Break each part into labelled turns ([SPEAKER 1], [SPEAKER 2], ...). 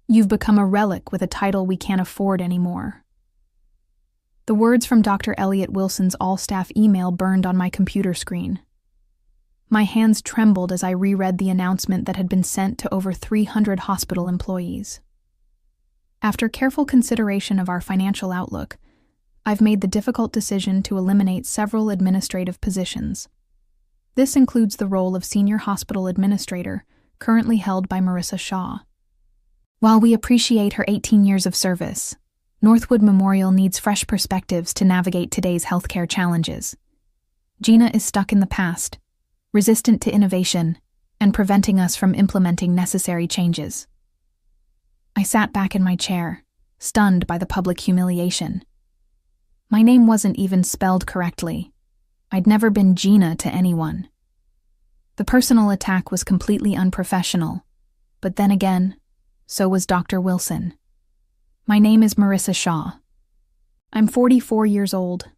[SPEAKER 1] You've become a relic with a title we can't afford anymore." The words from Dr. Elliot Wilson's all-staff email burned on my computer screen. My hands trembled as I reread the announcement that had been sent to over 300 hospital employees. After careful consideration of our financial outlook, I've made the difficult decision to eliminate several administrative positions. This includes the role of Senior Hospital Administrator, currently held by Marissa Shaw. While we appreciate her 18 years of service, Northwood Memorial needs fresh perspectives to navigate today's healthcare challenges. Gina is stuck in the past, resistant to innovation, and preventing us from implementing necessary changes. I sat back in my chair, stunned by the public humiliation. My name wasn't even spelled correctly. I'd never been Gina to anyone. The personal attack was completely unprofessional, but then again, so was Dr. Wilson. My name is Marissa Shaw. I'm 44 years old,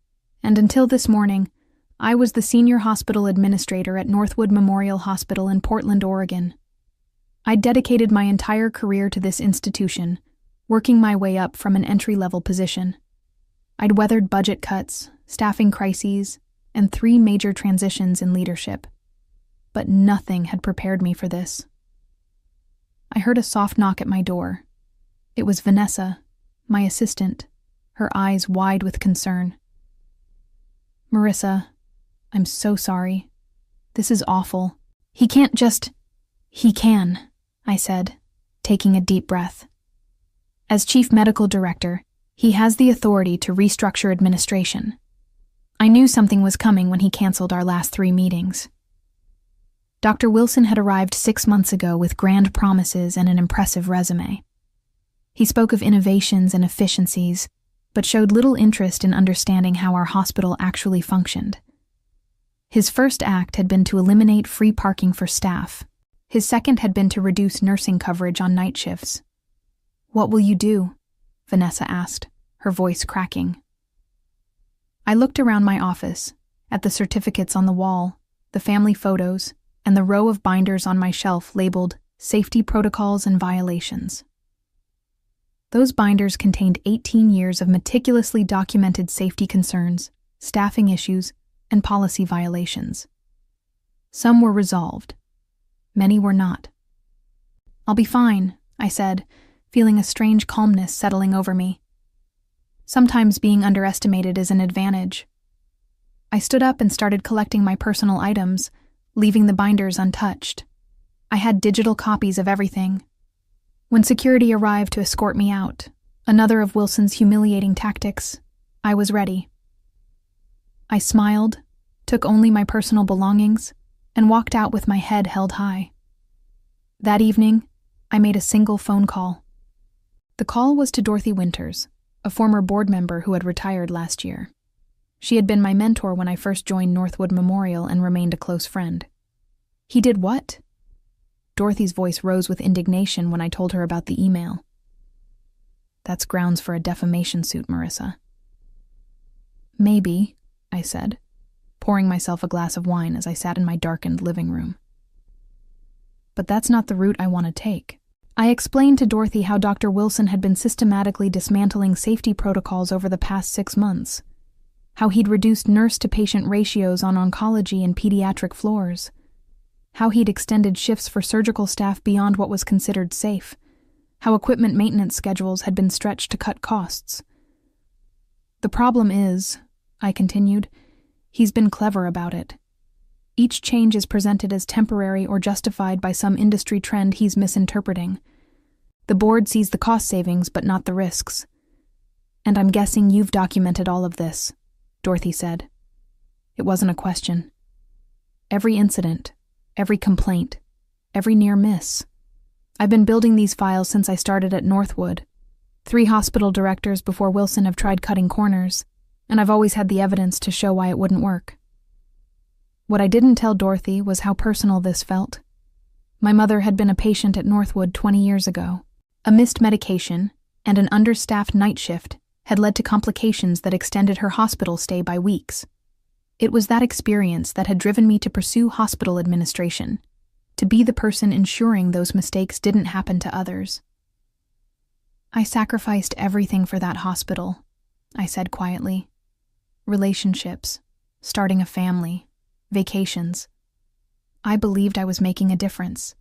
[SPEAKER 1] and until this morning, I was the Senior Hospital Administrator at Northwood Memorial Hospital in Portland, Oregon. I'd dedicated my entire career to this institution, working my way up from an entry-level position. I'd weathered budget cuts, staffing crises, and 3 major transitions in leadership. But nothing had prepared me for this. I heard a soft knock at my door. It was Vanessa, my assistant, her eyes wide with concern. "Marissa, I'm so sorry. This is awful. He can't just—" "He can," I said, taking a deep breath. "As Chief Medical Director, he has the authority to restructure administration. I knew something was coming when he canceled our last 3 meetings." Dr. Wilson had arrived 6 months ago with grand promises and an impressive resume. He spoke of innovations and efficiencies, but showed little interest in understanding how our hospital actually functioned. His first act had been to eliminate free parking for staff. His second had been to reduce nursing coverage on night shifts. "What will you do?" Vanessa asked, her voice cracking. I looked around my office, at the certificates on the wall, the family photos, and the row of binders on my shelf labeled Safety Protocols and Violations. Those binders contained 18 years of meticulously documented safety concerns, staffing issues, and policy violations. Some were resolved. Many were not. "I'll be fine," I said, feeling a strange calmness settling over me. Sometimes being underestimated is an advantage. I stood up and started collecting my personal items, leaving the binders untouched. I had digital copies of everything. When security arrived to escort me out, another of Wilson's humiliating tactics, I was ready. I smiled, took only my personal belongings, and walked out with my head held high. That evening, I made a single phone call. The call was to Dorothy Winters, a former board member who had retired last year. She had been my mentor when I first joined Northwood Memorial and remained a close friend. "He did what?" Dorothy's voice rose with indignation when I told her about the email. "That's grounds for a defamation suit, Marissa." "Maybe," I said, pouring myself a glass of wine as I sat in my darkened living room. "But that's not the route I want to take." I explained to Dorothy how Dr. Wilson had been systematically dismantling safety protocols over the past 6 months, how he'd reduced nurse-to-patient ratios on oncology and pediatric floors, how he'd extended shifts for surgical staff beyond what was considered safe, how equipment maintenance schedules had been stretched to cut costs. "The problem is," I continued, "he's been clever about it. Each change is presented as temporary or justified by some industry trend he's misinterpreting. The board sees the cost savings but not the risks. And I'm guessing you've documented all of this," Dorothy said. It wasn't a question. Every incident, every complaint, every near miss. I've been building these files since I started at Northwood. 3 hospital directors before Wilson have tried cutting corners, and I've always had the evidence to show why it wouldn't work. What I didn't tell Dorothy was how personal this felt. My mother had been a patient at Northwood 20 years ago. A missed medication and an understaffed night shift had led to complications that extended her hospital stay by weeks. It was that experience that had driven me to pursue hospital administration, to be the person ensuring those mistakes didn't happen to others. I sacrificed everything for that hospital, I said quietly. Relationships, starting a family, vacations. I believed I was making a difference.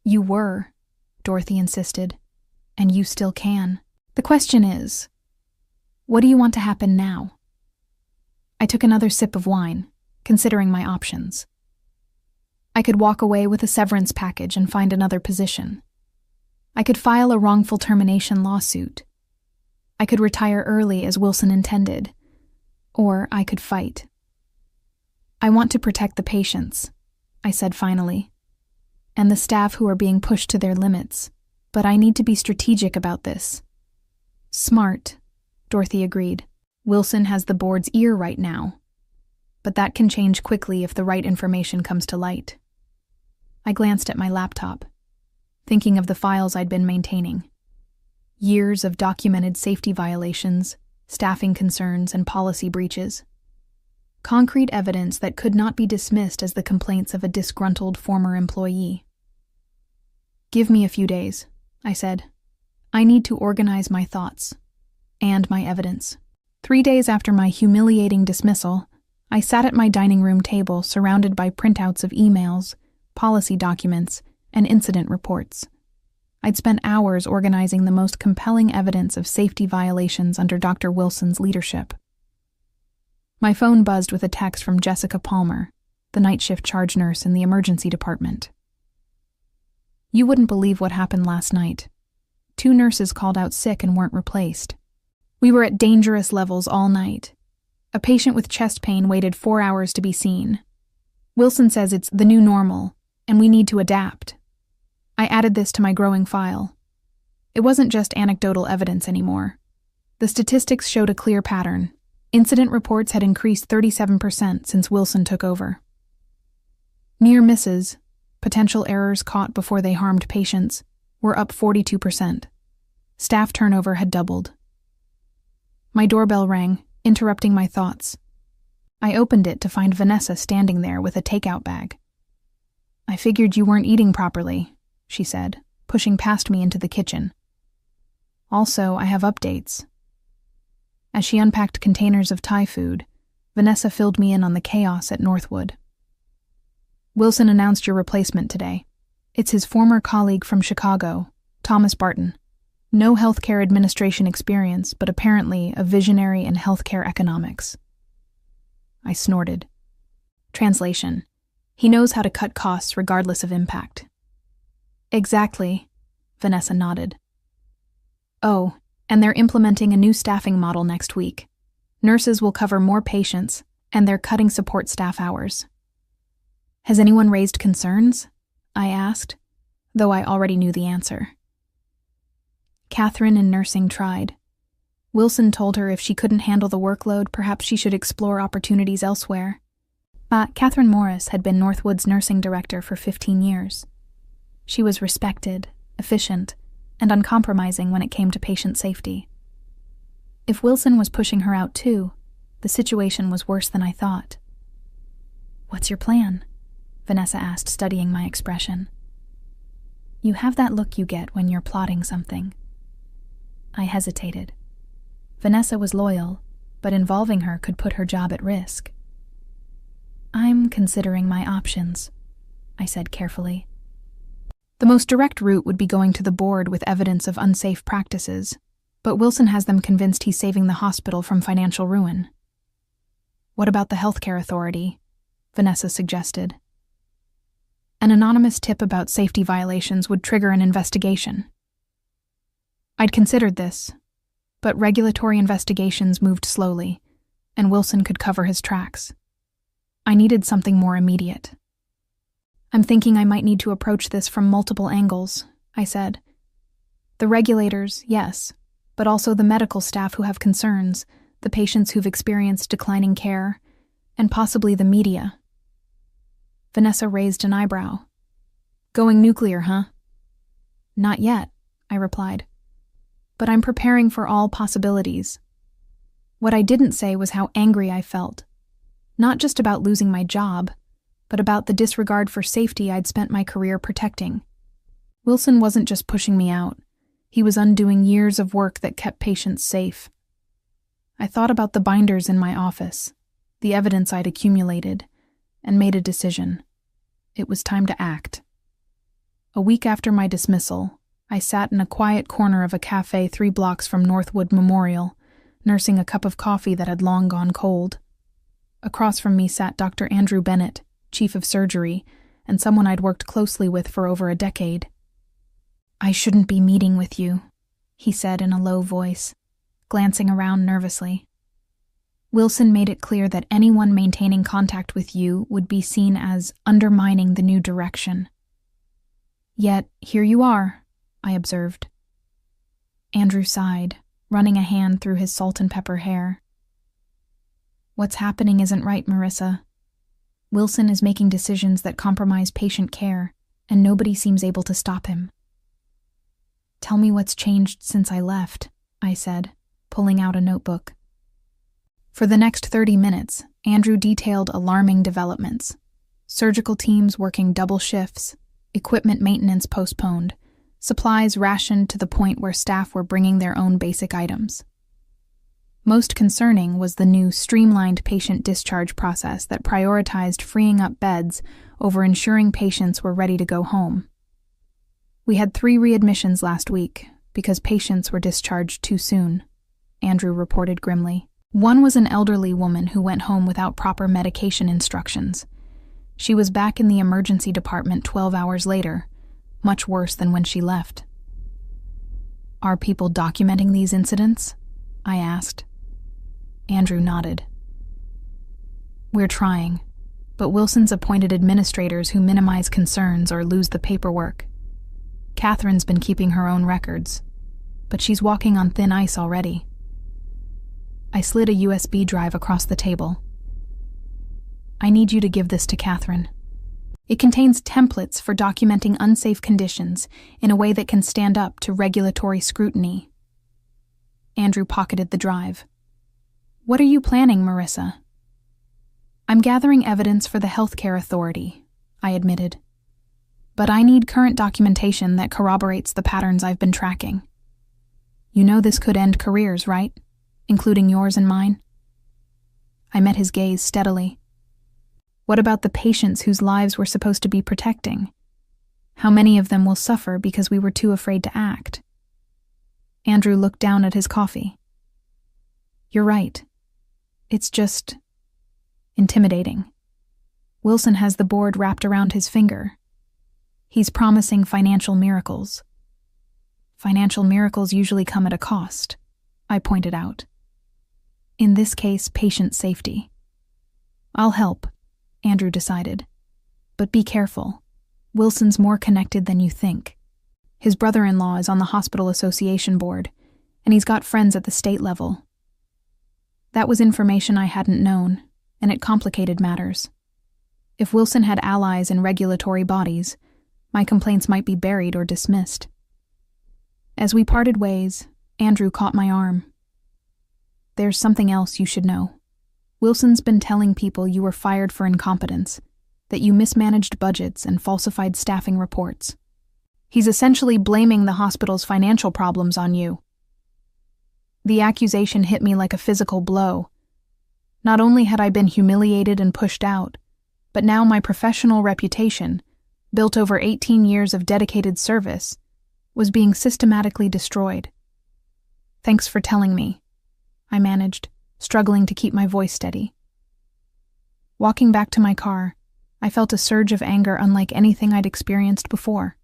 [SPEAKER 1] You were, Dorothy insisted, and you still can. The question is, what do you want to happen now? I took another sip of wine, considering my options. I could walk away with a severance package and find another position. I could file a wrongful termination lawsuit. I could retire early as Wilson intended, or I could fight. I want to protect the patients, I said finally, and the staff who are being pushed to their limits, but I need to be strategic about this. Smart, Dorothy agreed. Wilson has the board's ear right now, but that can change quickly if the right information comes to light. I glanced at my laptop, thinking of the files I'd been maintaining. Years of documented safety violations, staffing concerns, and policy breaches. Concrete evidence that could not be dismissed as the complaints of a disgruntled former employee. Give me a few days, I said. I need to organize my thoughts and my evidence. 3 days after my humiliating dismissal, I sat at my dining room table surrounded by printouts of emails, policy documents, and incident reports. I'd spent hours organizing the most compelling evidence of safety violations under Dr. Wilson's leadership. My phone buzzed with a text from Jessica Palmer, the night shift charge nurse in the emergency department. You wouldn't believe what happened last night. 2 nurses called out sick and weren't replaced. We were at dangerous levels all night. A patient with chest pain waited 4 hours to be seen. Wilson says it's the new normal, and we need to adapt. I added this to my growing file. It wasn't just anecdotal evidence anymore. The statistics showed a clear pattern. Incident reports had increased 37% since Wilson took over. Near misses, potential errors caught before they harmed patients, were up 42%. Staff turnover had doubled. My doorbell rang, interrupting my thoughts. I opened it to find Vanessa standing there with a takeout bag. I figured you weren't eating properly, she said, pushing past me into the kitchen. Also, I have updates. As she unpacked containers of Thai food, Vanessa filled me in on the chaos at Northwood. Wilson announced your replacement today. It's his former colleague from Chicago, Thomas Barton. No healthcare administration experience, but apparently a visionary in healthcare economics. I snorted. Translation: he knows how to cut costs regardless of impact. Exactly, Vanessa nodded. Oh, and they're implementing a new staffing model next week. Nurses will cover more patients, and they're cutting support staff hours. Has anyone raised concerns? I asked, though I already knew the answer. Catherine in nursing tried. Wilson told her if she couldn't handle the workload, perhaps she should explore opportunities elsewhere. Catherine Morris had been Northwood's nursing director for 15 years. She was respected, efficient, and uncompromising when it came to patient safety. If Wilson was pushing her out too, the situation was worse than I thought. What's your plan? Vanessa asked, studying my expression. You have that look you get when you're plotting something. I hesitated. Vanessa was loyal, but involving her could put her job at risk. I'm considering my options, I said carefully. The most direct route would be going to the board with evidence of unsafe practices, but Wilson has them convinced he's saving the hospital from financial ruin. What about the healthcare authority? Vanessa suggested. An anonymous tip about safety violations would trigger an investigation. I'd considered this, but regulatory investigations moved slowly, and Wilson could cover his tracks. I needed something more immediate. I'm thinking I might need to approach this from multiple angles, I said. The regulators, yes, but also the medical staff who have concerns, the patients who've experienced declining care, and possibly the media. Vanessa raised an eyebrow. Going nuclear, huh? Not yet, I replied. But I'm preparing for all possibilities. What I didn't say was how angry I felt. Not just about losing my job, but about the disregard for safety I'd spent my career protecting. Wilson wasn't just pushing me out. He was undoing years of work that kept patients safe. I thought about the binders in my office, the evidence I'd accumulated, and made a decision. It was time to act. A week after my dismissal, I sat in a quiet corner of a cafe 3 blocks from Northwood Memorial, nursing a cup of coffee that had long gone cold. Across from me sat Dr. Andrew Bennett, chief of surgery, and someone I'd worked closely with for over a decade. "I shouldn't be meeting with you," he said in a low voice, glancing around nervously. "Wilson made it clear that anyone maintaining contact with you would be seen as undermining the new direction." "Yet, here you are," I observed. Andrew sighed, running a hand through his salt and pepper hair. "What's happening isn't right, Marissa. Wilson is making decisions that compromise patient care, and nobody seems able to stop him." "Tell me what's changed since I left," I said, pulling out a notebook. For the next 30 minutes, Andrew detailed alarming developments. Surgical teams working double shifts, equipment maintenance postponed, supplies rationed to the point where staff were bringing their own basic items. Most concerning was the new streamlined patient discharge process that prioritized freeing up beds over ensuring patients were ready to go home. "We had 3 readmissions last week because patients were discharged too soon," Andrew reported grimly. "One was an elderly woman who went home without proper medication instructions. She was back in the emergency department 12 hours later, much worse than when she left." "Are people documenting these incidents?" I asked. Andrew nodded. "We're trying, but Wilson's appointed administrators who minimize concerns or lose the paperwork. Catherine's been keeping her own records, but she's walking on thin ice already." I slid a USB drive across the table. "I need you to give this to Catherine. It contains templates for documenting unsafe conditions in a way that can stand up to regulatory scrutiny." Andrew pocketed the drive. "What are you planning, Marissa?" "I'm gathering evidence for the healthcare authority," I admitted. "But I need current documentation that corroborates the patterns I've been tracking. You know this could end careers, right? Including yours and mine?" I met his gaze steadily. "What about the patients whose lives we're supposed to be protecting? How many of them will suffer because we were too afraid to act?" Andrew looked down at his coffee. "You're right. It's just intimidating. Wilson has the board wrapped around his finger. He's promising financial miracles. Financial miracles usually come at a cost," I pointed out. "In this case, patient safety." "I'll help," Andrew decided. "But be careful. Wilson's more connected than you think. His brother-in-law is on the hospital association board, and he's got friends at the state level. That was information I hadn't known, and it complicated matters. If Wilson had allies in regulatory bodies, my complaints might be buried or dismissed." As we parted ways, Andrew caught my arm. "There's something else you should know. Wilson's been telling people you were fired for incompetence, that you mismanaged budgets and falsified staffing reports. He's essentially blaming the hospital's financial problems on you." The accusation hit me like a physical blow. Not only had I been humiliated and pushed out, but now my professional reputation, built over 18 years of dedicated service, was being systematically destroyed. "Thanks for telling me," I managed, struggling to keep my voice steady. Walking back to my car, I felt a surge of anger unlike anything I'd experienced before.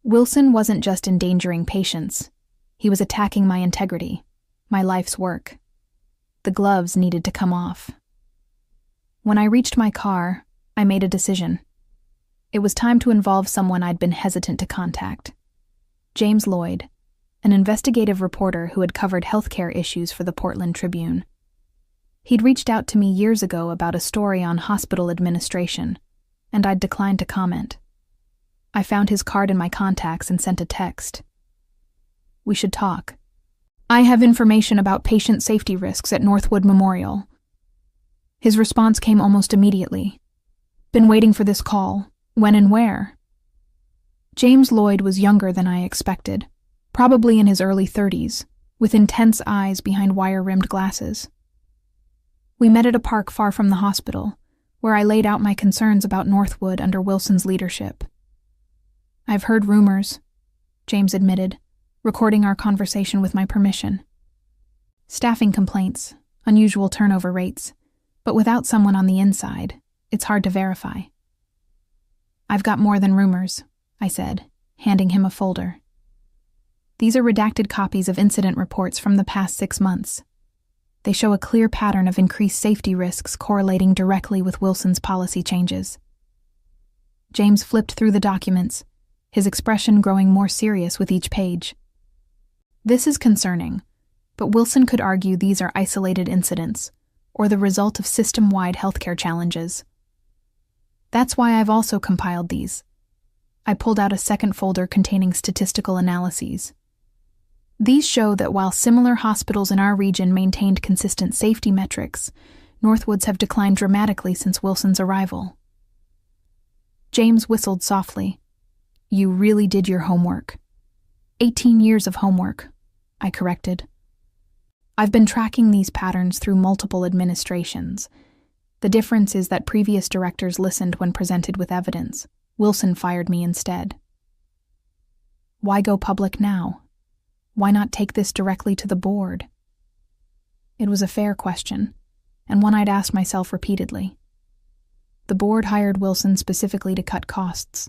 [SPEAKER 1] Wilson wasn't just endangering patients. He was attacking my integrity, my life's work. The gloves needed to come off. When I reached my car, I made a decision. It was time to involve someone I'd been hesitant to contact. James Lloyd, an investigative reporter who had covered healthcare issues for the Portland Tribune. He'd reached out to me years ago about a story on hospital administration, and I'd declined to comment. I found his card in my contacts and sent a text. "We should talk. I have information about patient safety risks at Northwood Memorial." His response came almost immediately. "Been waiting for this call. When and where?" James Lloyd was younger than I expected, probably in his early 30s, with intense eyes behind wire-rimmed glasses. We met at a park far from the hospital, where I laid out my concerns about Northwood under Wilson's leadership. "I've heard rumors," James admitted, recording our conversation with my permission. "Staffing complaints, unusual turnover rates, but without someone on the inside, it's hard to verify." "I've got more than rumors," I said, handing him a folder. "These are redacted copies of incident reports from the past 6 months. They show a clear pattern of increased safety risks correlating directly with Wilson's policy changes." James flipped through the documents, his expression growing more serious with each page. "This is concerning, but Wilson could argue these are isolated incidents, or the result of system-wide healthcare challenges. That's why I've also compiled these." I pulled out a second folder containing statistical analyses. "These show that while similar hospitals in our region maintained consistent safety metrics, Northwoods have declined dramatically since Wilson's arrival." James whistled softly. "You really did your homework." 18 years of homework," I corrected. "I've been tracking these patterns through multiple administrations. The difference is that previous directors listened when presented with evidence. Wilson fired me instead." "Why go public now? Why not take this directly to the board?" It was a fair question, and one I'd asked myself repeatedly. The board hired Wilson specifically to cut costs.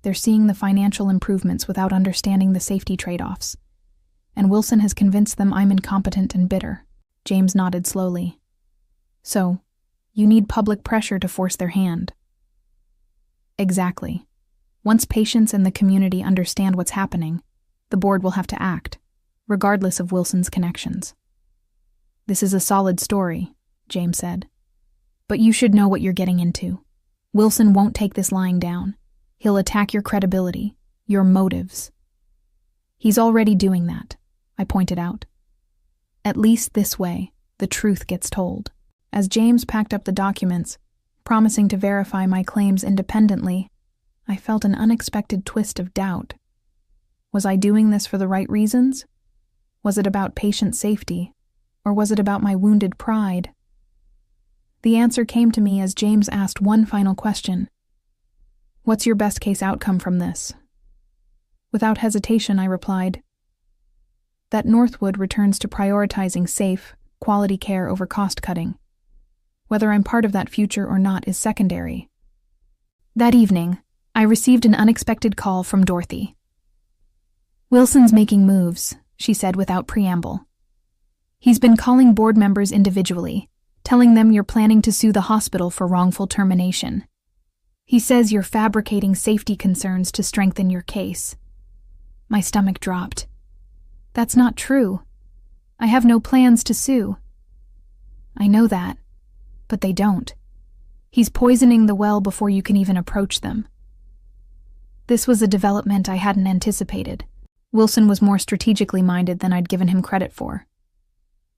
[SPEAKER 1] They're seeing the financial improvements without understanding the safety trade-offs, and Wilson has convinced them I'm incompetent and bitter. James nodded slowly. "So, you need public pressure to force their hand." "Exactly. Once patients and the community understand what's happening, the board will have to act, regardless of Wilson's connections." "This is a solid story," James said. "But you should know what you're getting into. Wilson won't take this lying down. He'll attack your credibility, your motives." "He's already doing that," I pointed out. "At least this way, the truth gets told." As James packed up the documents, promising to verify my claims independently, I felt an unexpected twist of doubt. Was I doing this for the right reasons? Was it about patient safety, or was it about my wounded pride? The answer came to me as James asked one final question. "What's your best-case outcome from this?" Without hesitation, I replied, "That Northwood returns to prioritizing safe, quality care over cost-cutting. Whether I'm part of that future or not is secondary." That evening, I received an unexpected call from Dorothy. "Wilson's making moves," she said without preamble. "He's been calling board members individually, telling them you're planning to sue the hospital for wrongful termination. He says you're fabricating safety concerns to strengthen your case." My stomach dropped. "That's not true. I have no plans to sue." "I know that, but they don't. He's poisoning the well before you can even approach them." This was a development I hadn't anticipated. Wilson was more strategically minded than I'd given him credit for.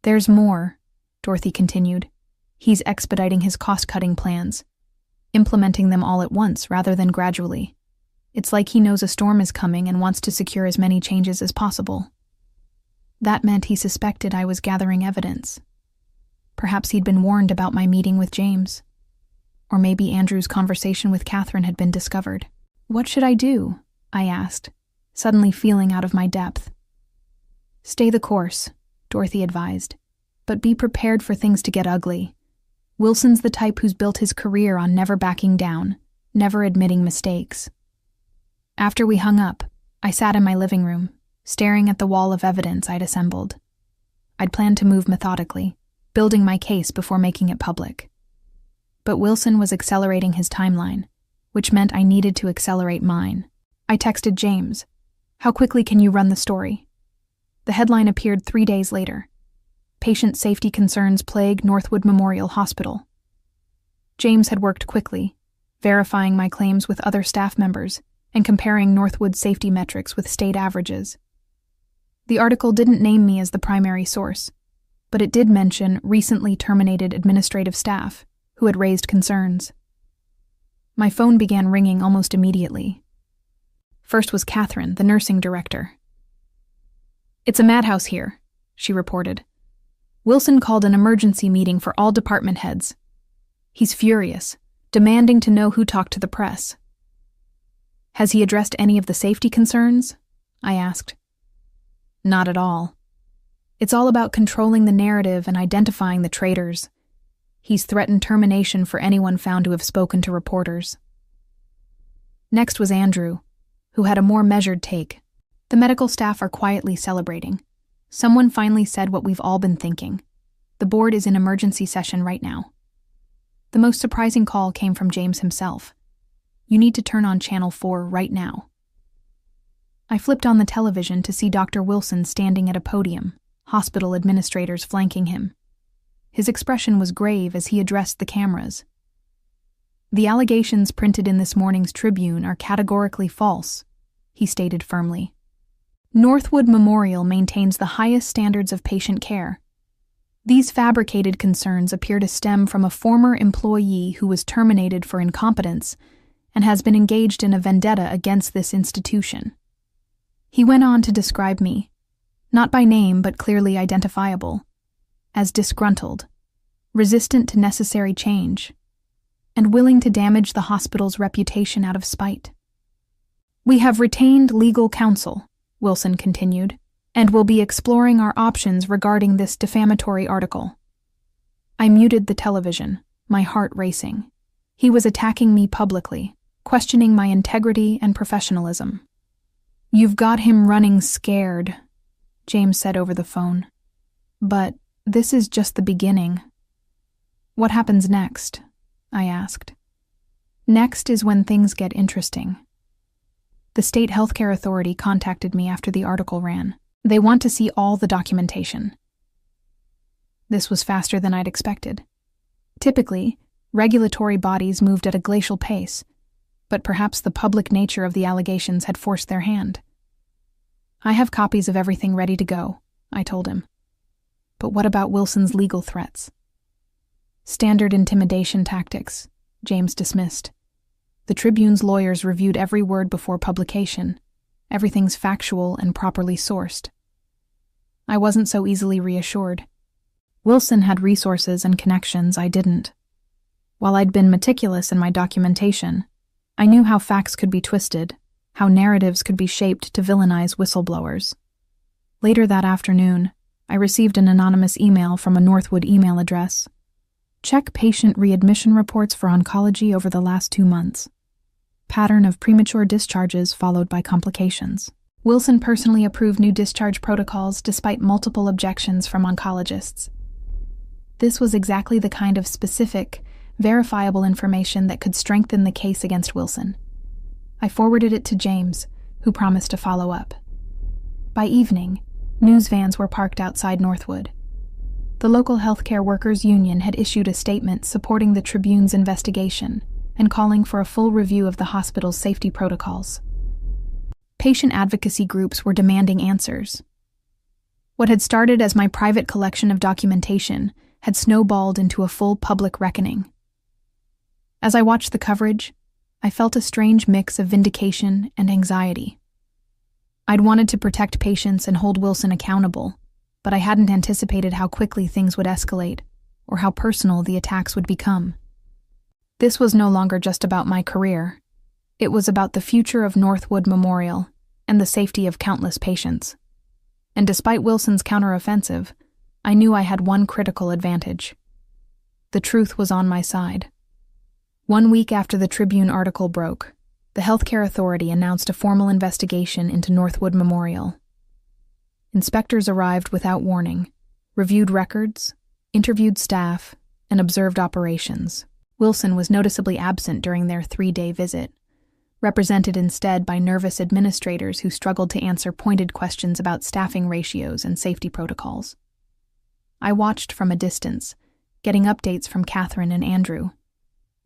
[SPEAKER 1] "There's more," Dorothy continued. "He's expediting his cost-cutting plans, implementing them all at once rather than gradually. It's like he knows a storm is coming and wants to secure as many changes as possible." That meant he suspected I was gathering evidence. Perhaps he'd been warned about my meeting with James. Or maybe Andrew's conversation with Catherine had been discovered. "What should I do?" I asked, suddenly feeling out of my depth. "Stay the course," Dorothy advised, "but be prepared for things to get ugly. Wilson's the type who's built his career on never backing down, never admitting mistakes." After we hung up, I sat in my living room, staring at the wall of evidence I'd assembled. I'd planned to move methodically, building my case before making it public. But Wilson was accelerating his timeline, which meant I needed to accelerate mine. I texted James, "How quickly can you run the story?" The headline appeared 3 days later. "Patient safety concerns plague Northwood Memorial Hospital." James had worked quickly, verifying my claims with other staff members and comparing Northwood's safety metrics with state averages. The article didn't name me as the primary source, but it did mention recently terminated administrative staff who had raised concerns. My phone began ringing almost immediately. First was Catherine, the nursing director. "It's a madhouse here," she reported. "Wilson called an emergency meeting for all department heads. He's furious, demanding to know who talked to the press." "Has he addressed any of the safety concerns?" I asked. "Not at all. It's all about controlling the narrative and identifying the traitors. He's threatened termination for anyone found to have spoken to reporters." Next was Andrew, who had a more measured take. "The medical staff are quietly celebrating. Someone finally said what we've all been thinking. The board is in emergency session right now." The most surprising call came from James himself. "You need to turn on Channel 4 right now." I flipped on the television to see Dr. Wilson standing at a podium, hospital administrators flanking him. His expression was grave as he addressed the cameras. "The allegations printed in this morning's Tribune are categorically false," he stated firmly. "Northwood Memorial maintains the highest standards of patient care. These fabricated concerns appear to stem from a former employee who was terminated for incompetence and has been engaged in a vendetta against this institution." He went on to describe me, not by name but clearly identifiable, as disgruntled, resistant to necessary change, and willing to damage the hospital's reputation out of spite. "We have retained legal counsel," Wilson continued, "and will be exploring our options regarding this defamatory article." I muted the television, my heart racing. He was attacking me publicly, questioning my integrity and professionalism. "You've got him running scared," James said over the phone. "But this is just the beginning." "What happens next?" I asked. "Next is when things get interesting." The state healthcare authority contacted me after the article ran. They want to see all the documentation. This was faster than I'd expected. Typically, regulatory bodies moved at a glacial pace, but perhaps the public nature of the allegations had forced their hand. "I have copies of everything ready to go," I told him. "But what about Wilson's legal threats?" "Standard intimidation tactics," James dismissed. "The Tribune's lawyers reviewed every word before publication. Everything's factual and properly sourced." I wasn't so easily reassured. Wilson had resources and connections I didn't. While I'd been meticulous in my documentation, I knew how facts could be twisted, how narratives could be shaped to villainize whistleblowers. Later that afternoon, I received an anonymous email from a Northwood email address. "Check patient readmission reports for oncology over the last 2 months. Pattern of premature discharges followed by complications. Wilson personally approved new discharge protocols despite multiple objections from oncologists." This was exactly the kind of specific, verifiable information that could strengthen the case against Wilson. I forwarded it to James, who promised to follow up. By evening, news vans were parked outside Northwood. The local healthcare workers' union had issued a statement supporting the Tribune's investigation and calling for a full review of the hospital's safety protocols. Patient advocacy groups were demanding answers. What had started as my private collection of documentation had snowballed into a full public reckoning. As I watched the coverage, I felt a strange mix of vindication and anxiety. I'd wanted to protect patients and hold Wilson accountable, but I hadn't anticipated how quickly things would escalate or how personal the attacks would become. This was no longer just about my career. It was about the future of Northwood Memorial and the safety of countless patients. And despite Wilson's counteroffensive, I knew I had one critical advantage. The truth was on my side. 1 week after the Tribune article broke, the healthcare authority announced a formal investigation into Northwood Memorial. Inspectors arrived without warning, reviewed records, interviewed staff, and observed operations. Wilson was noticeably absent during their 3-day visit, represented instead by nervous administrators who struggled to answer pointed questions about staffing ratios and safety protocols. I watched from a distance, getting updates from Catherine and Andrew.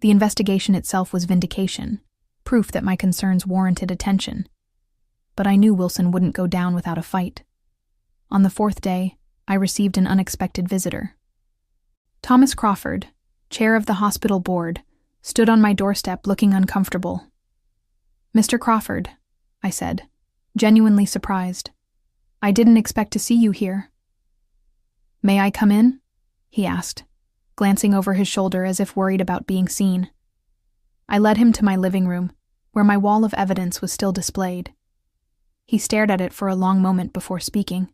[SPEAKER 1] The investigation itself was vindication, proof that my concerns warranted attention. But I knew Wilson wouldn't go down without a fight. On the 4th day, I received an unexpected visitor. Thomas Crawford, chair of the hospital board, stood on my doorstep looking uncomfortable. "Mr. Crawford," I said, genuinely surprised. I didn't expect to see you here." "May I come in?" he asked, glancing over his shoulder as if worried about being seen. I led him to my living room, where my wall of evidence was still displayed. He stared at it for a long moment before speaking.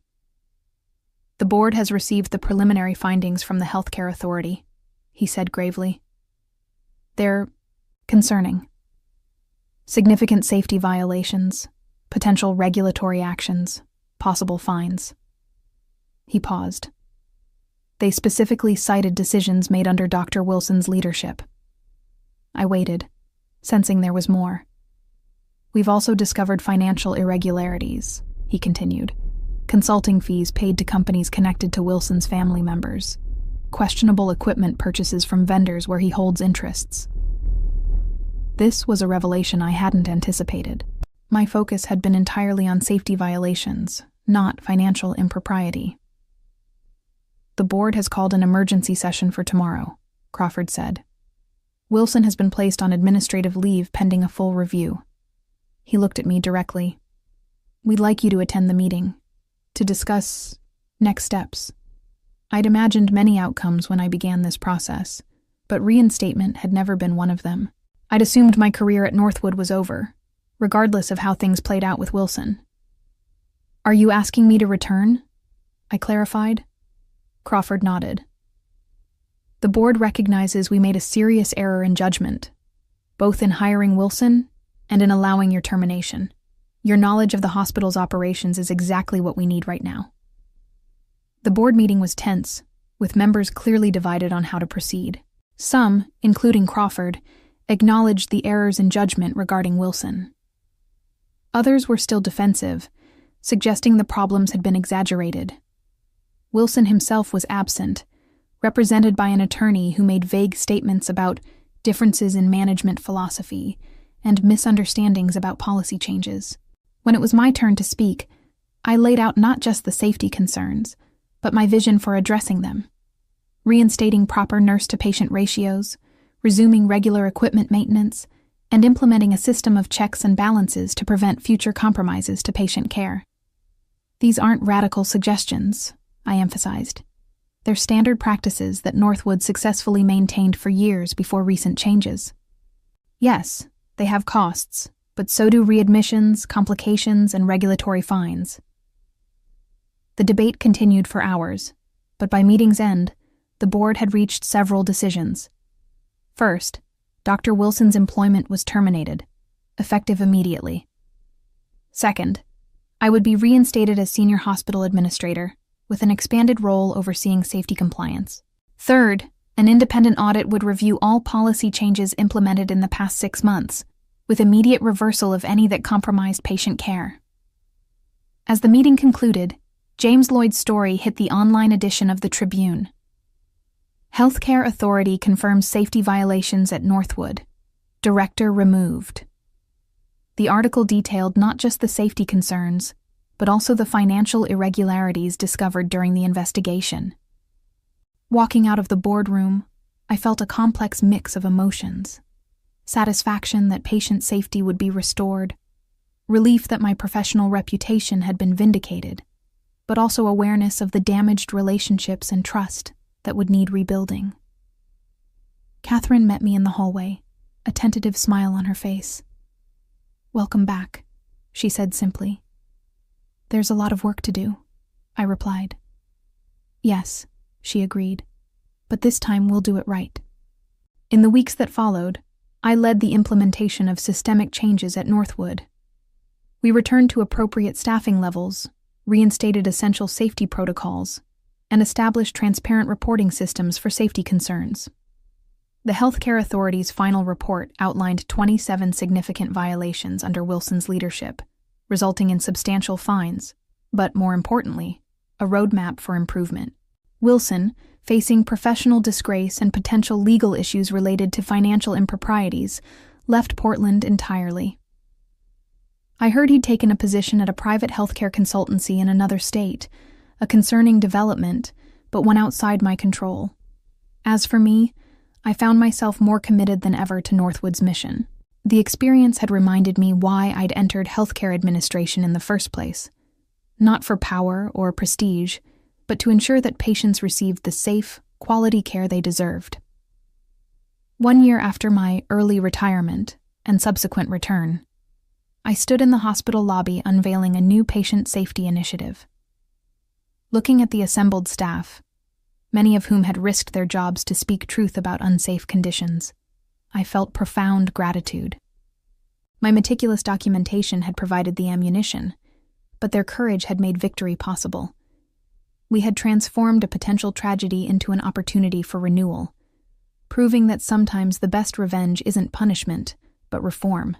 [SPEAKER 1] "The board has received the preliminary findings from the Healthcare Authority," he said gravely. "They're concerning. Significant safety violations, potential regulatory actions, possible fines." He paused. "They specifically cited decisions made under Dr. Wilson's leadership." I waited, sensing there was more. "We've also discovered financial irregularities," he continued. "Consulting fees paid to companies connected to Wilson's family members. Questionable equipment purchases from vendors where he holds interests." This was a revelation I hadn't anticipated. My focus had been entirely on safety violations, not financial impropriety. "The board has called an emergency session for tomorrow," Crawford said. "Wilson has been placed on administrative leave pending a full review." He looked at me directly. "We'd like you to attend the meeting, to discuss next steps." I'd imagined many outcomes when I began this process, but reinstatement had never been one of them. I'd assumed my career at Northwood was over, regardless of how things played out with Wilson. "Are you asking me to return?" I clarified. Crawford nodded. "The board recognizes we made a serious error in judgment, both in hiring Wilson and in allowing your termination. Your knowledge of the hospital's operations is exactly what we need right now." The board meeting was tense, with members clearly divided on how to proceed. Some, including Crawford, acknowledged the errors in judgment regarding Wilson. Others were still defensive, suggesting the problems had been exaggerated. Wilson himself was absent, represented by an attorney who made vague statements about differences in management philosophy and misunderstandings about policy changes. When it was my turn to speak, I laid out not just the safety concerns, but my vision for addressing them: reinstating proper nurse-to-patient ratios, resuming regular equipment maintenance, and implementing a system of checks and balances to prevent future compromises to patient care. "These aren't radical suggestions," I emphasized. "They're standard practices that Northwood successfully maintained for years before recent changes. Yes, they have costs, but so do readmissions, complications, and regulatory fines." The debate continued for hours, but by meeting's end, the board had reached several decisions. First, Dr. Wilson's employment was terminated, effective immediately. Second, I would be reinstated as senior hospital administrator, with an expanded role overseeing safety compliance. Third, an independent audit would review all policy changes implemented in the past 6 months, with immediate reversal of any that compromised patient care. As the meeting concluded, James Lloyd's story hit the online edition of the Tribune. Healthcare Authority confirms safety violations at Northwood. Director removed. The article detailed not just the safety concerns, but also the financial irregularities discovered during the investigation. Walking out of the boardroom, I felt a complex mix of emotions: satisfaction that patient safety would be restored, relief that my professional reputation had been vindicated, but also awareness of the damaged relationships and trust that would need rebuilding. Catherine met me in the hallway, a tentative smile on her face. "Welcome back," she said simply. "There's a lot of work to do," I replied. "Yes," she agreed, "but this time we'll do it right." In the weeks that followed, I led the implementation of systemic changes at Northwood. We returned to appropriate staffing levels, reinstated essential safety protocols, and established transparent reporting systems for safety concerns. The Healthcare Authority's final report outlined 27 significant violations under Wilson's leadership, resulting in substantial fines, but more importantly, a roadmap for improvement. Wilson, facing professional disgrace and potential legal issues related to financial improprieties, left Portland entirely. I heard he'd taken a position at a private healthcare consultancy in another state, a concerning development, but one outside my control. As for me, I found myself more committed than ever to Northwood's mission. The experience had reminded me why I'd entered healthcare administration in the first place: not for power or prestige, but to ensure that patients received the safe, quality care they deserved. 1 year after my early retirement and subsequent return, I stood in the hospital lobby unveiling a new patient safety initiative. Looking at the assembled staff, many of whom had risked their jobs to speak truth about unsafe conditions, I felt profound gratitude. My meticulous documentation had provided the ammunition, but their courage had made victory possible. We had transformed a potential tragedy into an opportunity for renewal, proving that sometimes the best revenge isn't punishment, but reform.